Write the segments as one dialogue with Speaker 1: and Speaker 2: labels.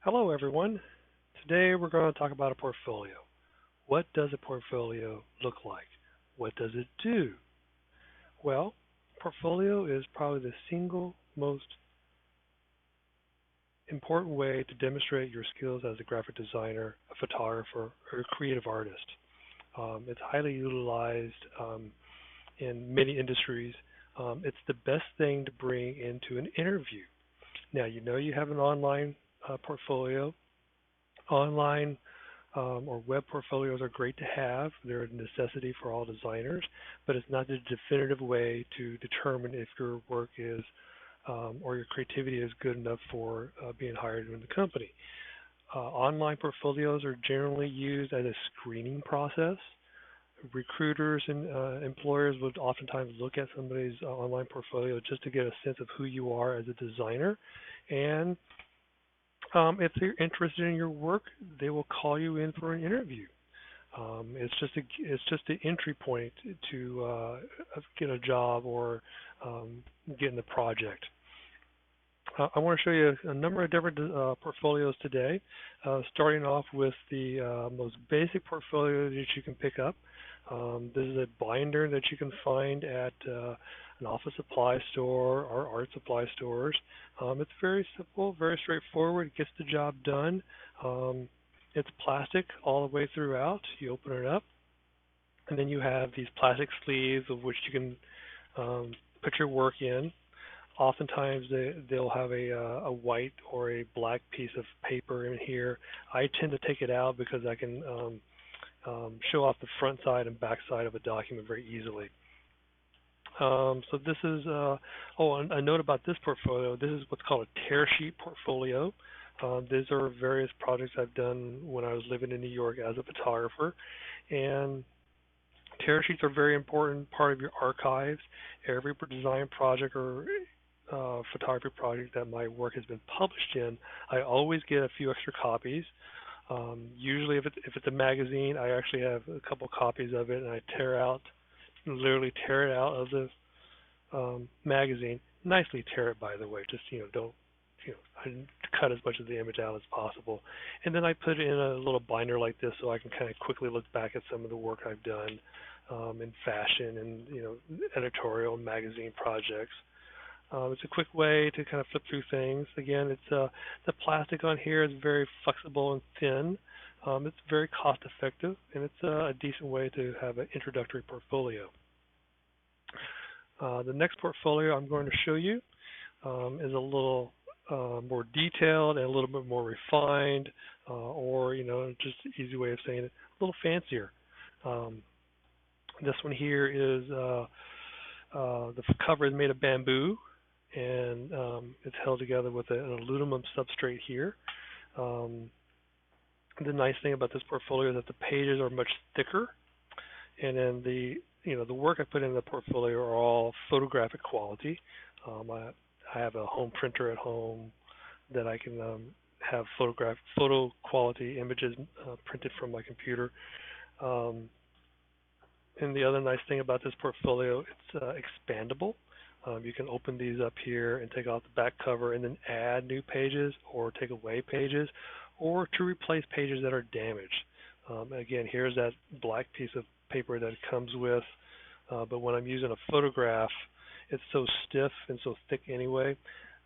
Speaker 1: Hello, everyone. Today we're going to talk about a portfolio. What does a portfolio look like? What does it do? Well, portfolio is probably the single most important way to demonstrate your skills as a graphic designer, a photographer, or a creative artist. It's highly utilized in many industries. It's the best thing to bring into an interview. Now, you know you have an online portfolio. Online or web portfolios are great to have. They're a necessity for all designers, but it's not the definitive way to determine if your work is or your creativity is good enough for being hired in the company. Online portfolios are generally used as a screening process. Recruiters and employers would oftentimes look at somebody's online portfolio just to get a sense of who you are as a designer. And if they're interested in your work, they will call you in for an interview. It's just an entry point to get a job or get in the project. I want to show you a number of different portfolios today, starting off with the most basic portfolio that you can pick up. This is a binder that you can find at an office supply store or art supply stores. It's very simple, very straightforward. It gets the job done. It's plastic all the way throughout. You open it up, and then you have these plastic sleeves of which you can put your work in. Oftentimes they'll have a white or a black piece of paper in here. I tend to take it out because I can show off the front side and back side of a document very easily. So this is, a note about this portfolio. This is what's called a tear sheet portfolio. These are various projects I've done when I was living in New York as a photographer. And tear sheets are a very important part of your archives. Every design project or photography project that my work has been published in, I always get a few extra copies. Usually, if it's a magazine, I actually have a couple copies of it, and I literally tear it out of the magazine. Nicely tear it, by the way. Just don't I cut as much of the image out as possible, and then I put it in a little binder like this, so I can kind of quickly look back at some of the work I've done in fashion and editorial and magazine projects. It's a quick way to kind of flip through things. Again, the plastic on here is very flexible and thin. It's very cost effective, and it's a decent way to have an introductory portfolio. The next portfolio I'm going to show you is a little more detailed and a little bit more refined, or just an easy way of saying it, a little fancier. This one here is the cover is made of bamboo, and it's held together with an aluminum substrate here. The nice thing about this portfolio is that the pages are much thicker, and then the work I put in the portfolio are all photographic quality. I have a home printer at home that I can have photo quality images printed from my computer. And the other nice thing about this portfolio, it's expandable. You can open these up here and take off the back cover and then add new pages or take away pages or to replace pages that are damaged. Again, here's that black piece of paper that it comes with, but when I'm using a photograph, it's so stiff and so thick anyway,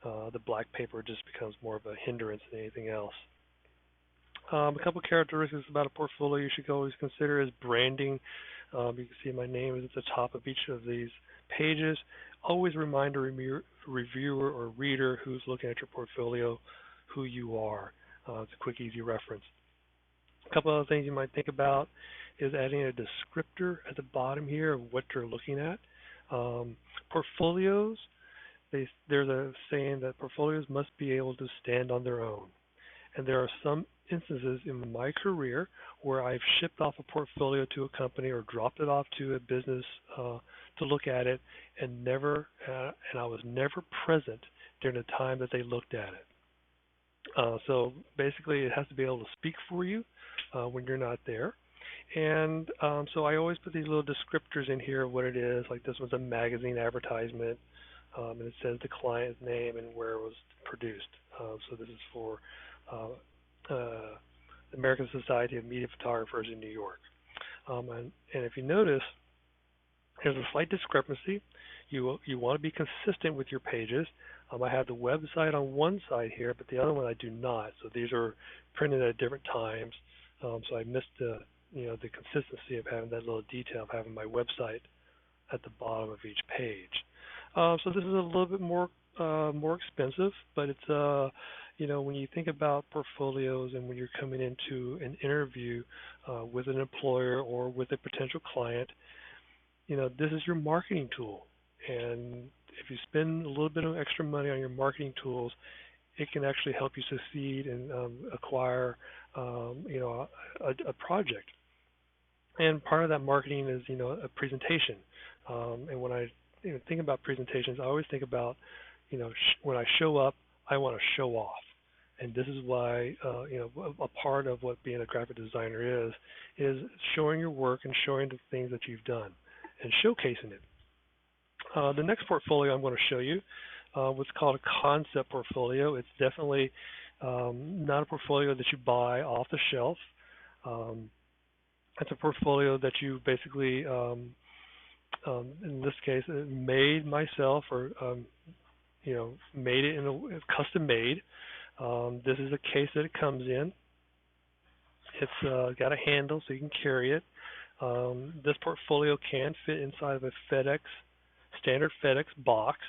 Speaker 1: the black paper just becomes more of a hindrance than anything else. A couple characteristics about a portfolio you should always consider is branding. You can see my name is at the top of each of these pages. Always remind a reviewer or reader who's looking at your portfolio who you are. It's a quick, easy reference. A couple other things you might think about is adding a descriptor at the bottom here of what you're looking at. Portfolios, there's a saying that portfolios must be able to stand on their own. And there are some instances in my career where I've shipped off a portfolio to a company or dropped it off to a business to look at it, and I was never present during the time that they looked at it. So basically, it has to be able to speak for you when you're not there. And so I always put these little descriptors in here of what it is. Like this one's a magazine advertisement. and it says the client's name and where it was produced. So this is for the American Society of Media Photographers in New York. And if you notice, there's a slight discrepancy. You want to be consistent with your pages. I have the website on one side here, but the other one I do not. So these are printed at different times. So I missed the consistency of having that little detail of having my website at the bottom of each page. So this is a little bit more expensive, but it's when you think about portfolios and when you're coming into an interview with an employer or with a potential client, this is your marketing tool. And if you spend a little bit of extra money on your marketing tools, it can actually help you succeed and acquire a project. And part of that marketing is a presentation. And when I think about presentations, I always think about when I show up, I want to show off. And this is why a part of what being a graphic designer is showing your work and showing the things that you've done and showcasing it. The next portfolio I'm going to show you, what's called a concept portfolio. It's definitely not a portfolio that you buy off the shelf. It's a portfolio that you basically, in this case, made myself or made it in a custom made. This is a case that it comes in. It's got a handle so you can carry it. This portfolio can fit inside of a standard FedEx box.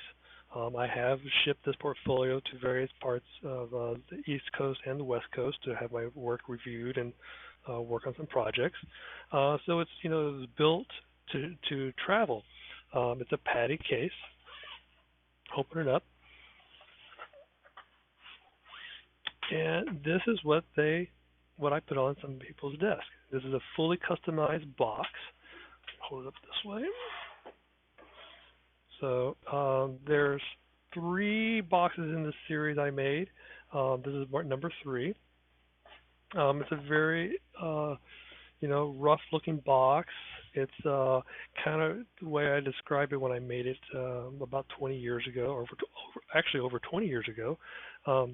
Speaker 1: I have shipped this portfolio to various parts of the East Coast and the West Coast to have my work reviewed and work on some projects. So it's it was built to travel. It's a padded case. Open it up, and this is what I put on some people's desk. This is a fully customized box. Hold it up this way. So there's 3 boxes in this series I made. This is number 3. It's a very rough-looking box. It's kind of the way I described it when I made it about 20 years ago, or actually over 20 years ago. I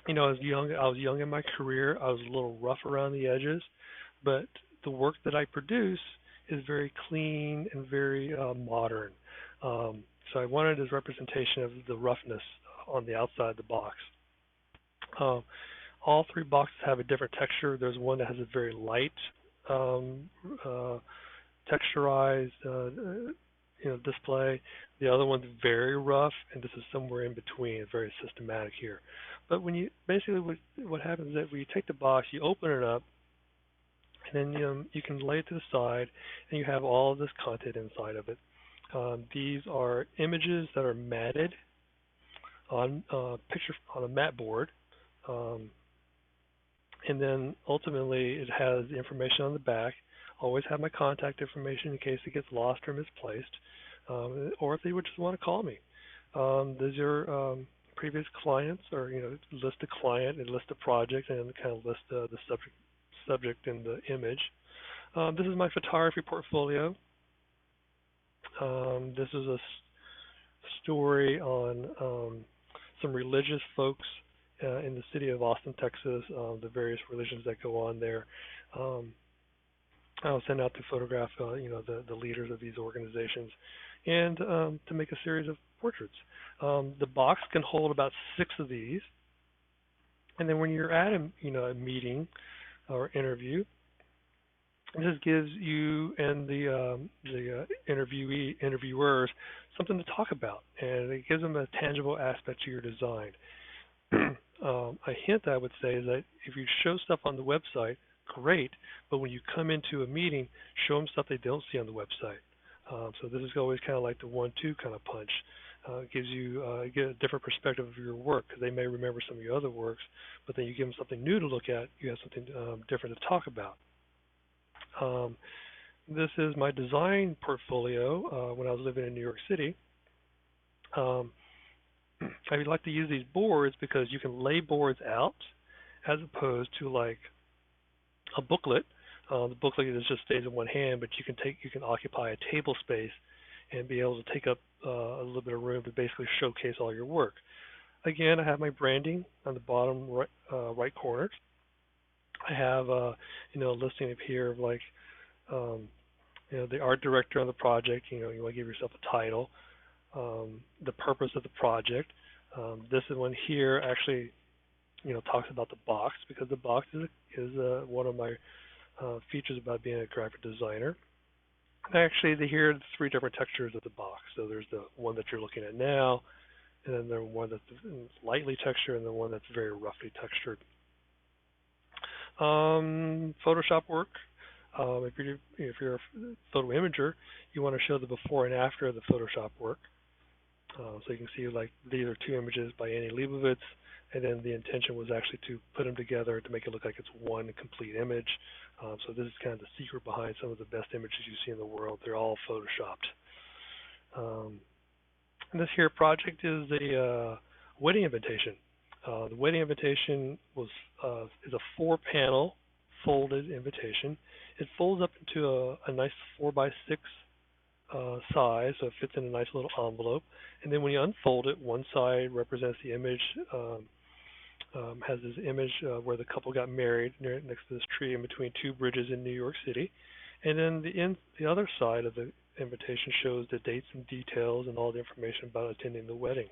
Speaker 1: was young in my career. I was a little rough around the edges, but the work that I produce is very clean and very modern. So I wanted this representation of the roughness on the outside of the box. All 3 boxes have a different texture. There's one that has a very light texturized display. The other one's very rough, and this is somewhere in between. It's very systematic here. But when what happens is that when you take the box, you open it up, and then you can lay it to the side, and you have all of this content inside of it. These are images that are matted on a mat board, and then ultimately it has the information on the back. Always have my contact information in case it gets lost or misplaced, or if they would just want to call me. These are previous clients, or list a client and list a project, and kind of list the subject and the image. This is my photography portfolio. This is a story on some religious folks in the city of Austin, Texas, the various religions that go on there. I was sent out to photograph, the leaders of these organizations, and to make a series of portraits. The box can hold about 6 of these, and then when you're at a meeting or interview, this gives you and the interviewers something to talk about, and it gives them a tangible aspect to your design. A hint I would say is that if you show stuff on the website, great, but when you come into a meeting, show them stuff they don't see on the website. So this is always kind of like the 1-2 kind of punch. It gives you get a different perspective of your work, because they may remember some of your other works, but then you give them something new to look at, you have something different to talk about. This is my design portfolio when I was living in New York City. I would like to use these boards because you can lay boards out as opposed to like a booklet. The booklet just stays in one hand, but you can occupy a table space and be able to take up a little bit of room to basically showcase all your work. Again, I have my branding on the bottom right corner. I have a listing up here of like um, the art director of the project. You want to give yourself a title, the purpose of the project. This is one here actually talks about the box, because the box is one of my features about being a graphic designer. Actually, here are the three different textures of the box. So there's the one that you're looking at now, and then the one that's lightly textured, and the one that's very roughly textured. Photoshop work. If you're a photo imager, you want to show the before and after of the Photoshop work. So you can see like these are two images by Annie Leibovitz, and then the intention was actually to put them together to make it look like it's one complete image. So this is kind of the secret behind some of the best images you see in the world. They're all photoshopped. And this here project is a wedding invitation. The wedding invitation is a 4-panel folded invitation. It folds up into a nice 4x6 size, so it fits in a nice little envelope. And then when you unfold it, one side represents the image, has this image where the couple got married next to this tree in between two bridges in New York City. And then the other side of the invitation shows the dates and details and all the information about attending the wedding.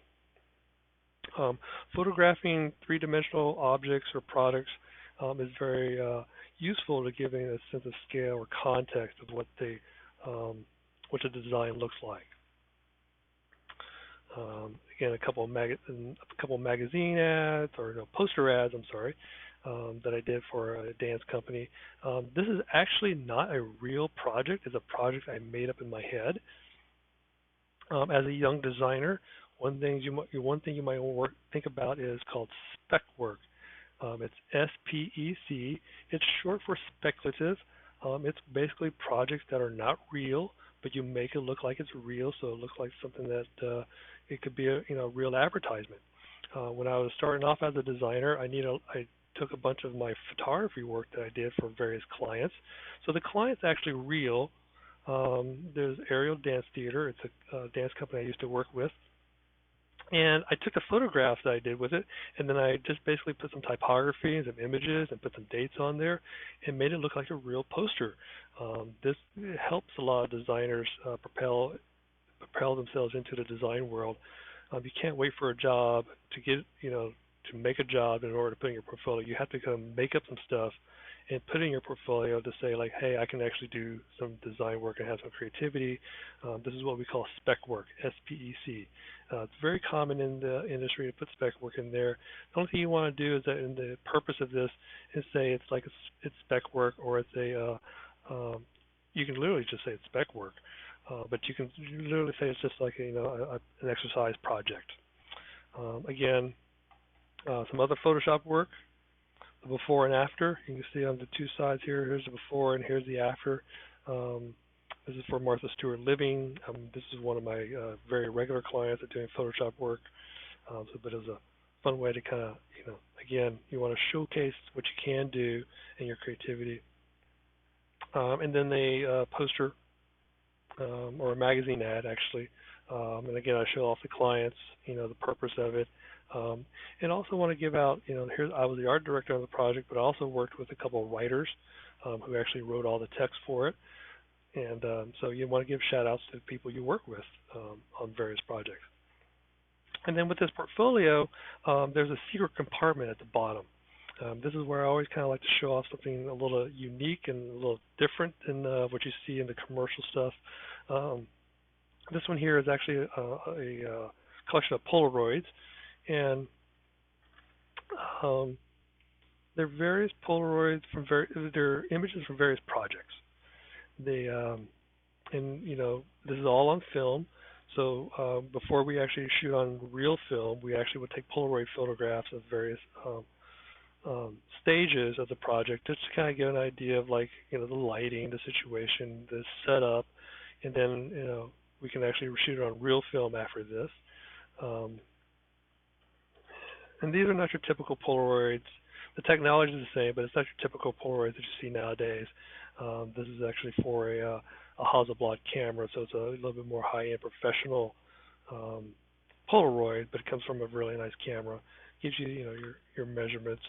Speaker 1: Photographing three-dimensional objects or products is very useful to giving a sense of scale or context of what the design looks like. Again, a couple of magazine ads, or no, poster ads, I'm sorry, that I did for a dance company. This is actually not a real project. It's a project I made up in my head. As a young designer, one thing you might think about is called spec work. It's SPEC. It's short for speculative. It's basically projects that are not real, but you make it look like it's real, so it looks like something that it could be a real advertisement. When I was starting off as a designer, I took a bunch of my photography work that I did for various clients. So the client's actually real. There's Aerial Dance Theater. It's a dance company I used to work with. And I took the photographs that I did with it, and then I just basically put some typography and some images and put some dates on there and made it look like a real poster. This helps a lot of designers propel themselves into the design world. You can't wait for a job to make a job in order to put in your portfolio. You have to kind of make up some stuff and put in your portfolio to say like, hey, I can actually do some design work and have some creativity. This is what we call spec work, SPEC. It's very common in the industry to put spec work in there. The only thing you want to do is that in the purpose of this is say it's like it's spec work, or it's you can literally just say it's spec work, but you can literally say it's just like an exercise project. Again, some other Photoshop work. The before and after. You can see on the two sides here. Here's the before and here's the after. This is for Martha Stewart Living. This is one of my very regular clients that doing Photoshop work. But it was a fun way to kind of, again, you want to showcase what you can do in your creativity. And then a poster or a magazine ad, actually. And again, I show off the clients, the purpose of it. And also want to give out, I was the art director on the project, but I also worked with a couple of writers who actually wrote all the text for it. And so you want to give shout outs to people you work with on various projects. And then with this portfolio, there's a secret compartment at the bottom. This is where I always kind of like to show off something a little unique and a little different than what you see in the commercial stuff. This one here is actually a collection of Polaroids. And they're various Polaroids they're images from various projects. This is all on film. So before we actually shoot on real film, we actually would take Polaroid photographs of various stages of the project, just to kind of get an idea of the lighting, the situation, the setup, and then we can actually shoot it on real film after this. And these are not your typical Polaroids. The technology is the same, but it's not your typical Polaroids that you see nowadays. This is actually for a Hasselblad camera, so it's a little bit more high-end professional um, Polaroid, but it comes from a really nice camera. Gives you, your measurements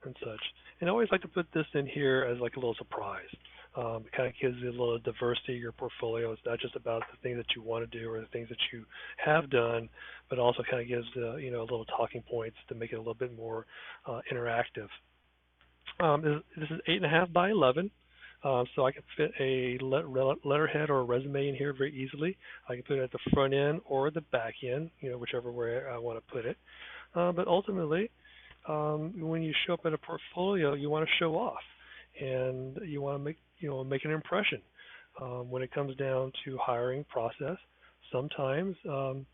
Speaker 1: and such. And I always like to put this in here as like a little surprise. It kind of gives you a little diversity in your portfolio. It's not just about the things that you want to do or the things that you have done, but also kind of gives a little talking points to make it a little bit more interactive. This is 8.5 by 11, so I can fit a letterhead or a resume in here very easily. I can put it at the front end or the back end, whichever way I want to put it. But ultimately, when you show up at a portfolio, you want to show off, and you want to make an impression. When it comes down to hiring process, sometimes the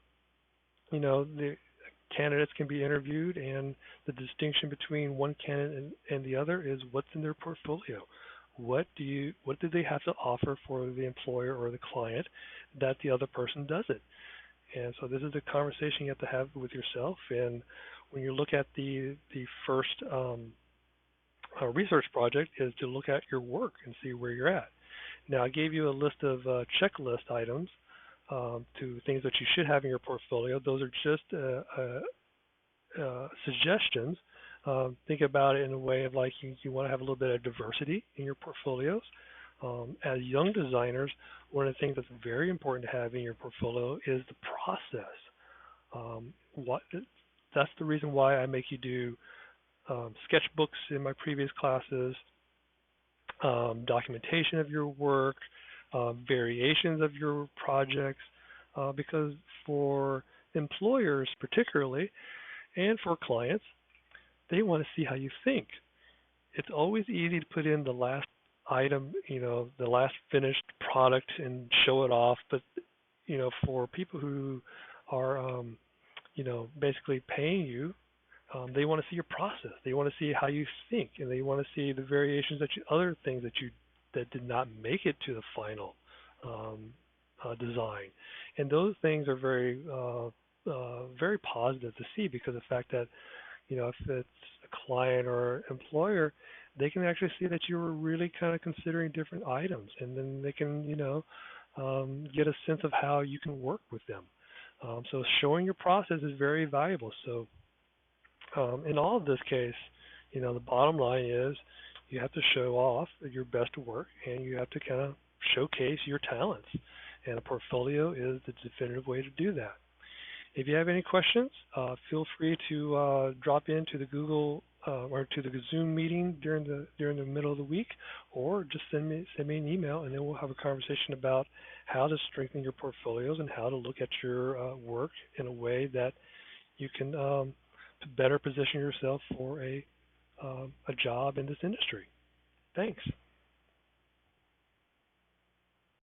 Speaker 1: candidates can be interviewed, and the distinction between one candidate and the other is what's in their portfolio. What do they have to offer for the employer or the client that the other person doesn't? And so this is a conversation you have to have with yourself. And when you look at the first research project is to look at your work and see where you're at. Now I gave you a list of checklist items to things that you should have in your portfolio. Those are just suggestions. Think about it in a way of like you want to have a little bit of diversity in your portfolios. As young designers, one of the things that's very important to have in your portfolio is the process. What That's the reason why I make you do sketchbooks in my previous classes, documentation of your work, variations of your projects, because for employers particularly, and for clients, they want to see how you think. It's always easy to put in the last item, the last finished product and show it off, but for people who are, basically paying you, they want to see your process. They want to see how you think, and they want to see the variations other things that did not make it to the final design. And those things are very positive to see because of the fact that if it's a client or employer, they can actually see that you were really kind of considering different items, and then they can get a sense of how you can work with them. So showing your process is very valuable. So in all of this case, the bottom line is you have to show off your best work, and you have to kind of showcase your talents. And a portfolio is the definitive way to do that. If you have any questions, feel free to drop into the Google or to the Zoom meeting during the middle of the week, or just send me an email, and then we'll have a conversation about how to strengthen your portfolios and how to look at your work in a way that you can to better position yourself for a job in this industry. Thanks.